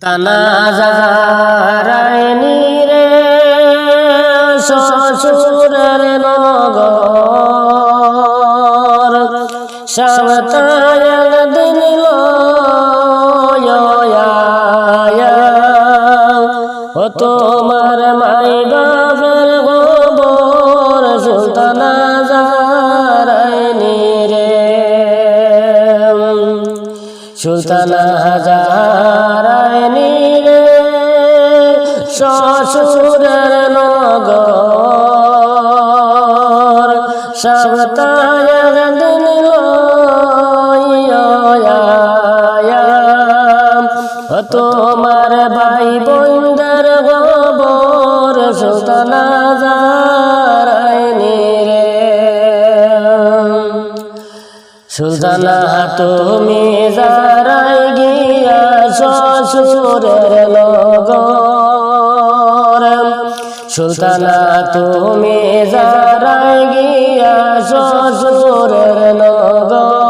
সুলতানা জারাইনি রে শ্বশুরের নগর সাবতায় দিন ও তোমার মাই বাবার গোবর সুলতানা জারাইনি রে সুলতানা জারাইনি রে শ্বশুরের নগর সাবতায় দিন তোমার ভাই বোনদের গোবর সুলতানা জারাইনি রে সুলতানা তুমি জারাই গিয়া শ্বশুরের নগর সুলতানা তুমি জারাই গিয়া শ্বশুরের নগর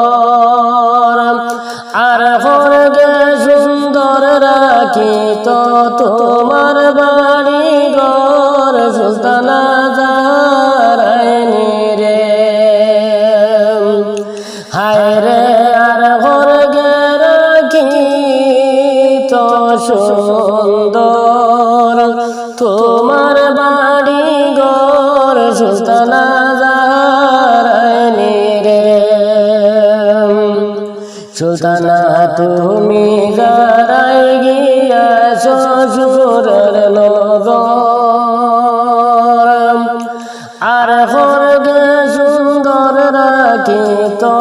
আর হরগে সুন্দর রাখি তো তোমার বাড়ি ঘর সুলতানা জারাইনি রে হায় রে আর হরগে রাখি তো সুন্দর তোমার বাড়ি ঘর সুলতানা জারাইনি রে সুলতানা তুমি জারাই গিয়া শ্বশুরের নগর আর হরগে সুন্দর রাখি তো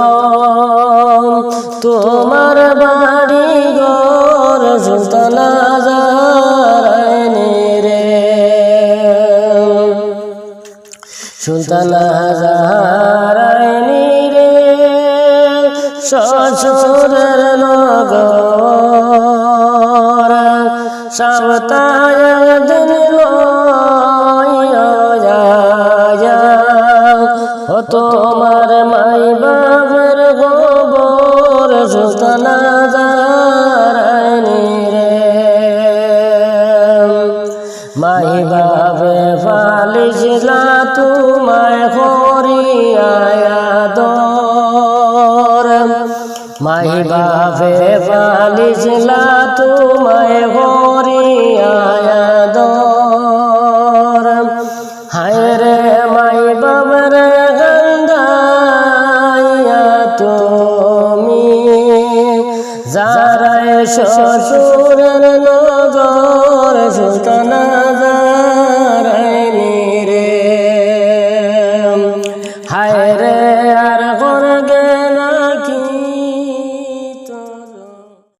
তোমার বাড়ি ঘর সুলতানা জারাইনি রে সুলতানা জারাইনি রে শ্বশুরের নগর সাবতায় দিন ও তোমার মাই বাবার গোবর সুলতানা জারাইনি রে মাই বাবে ফালিছিলা তোমায় হরিয়াদর মাই বাবে ফালিছিলা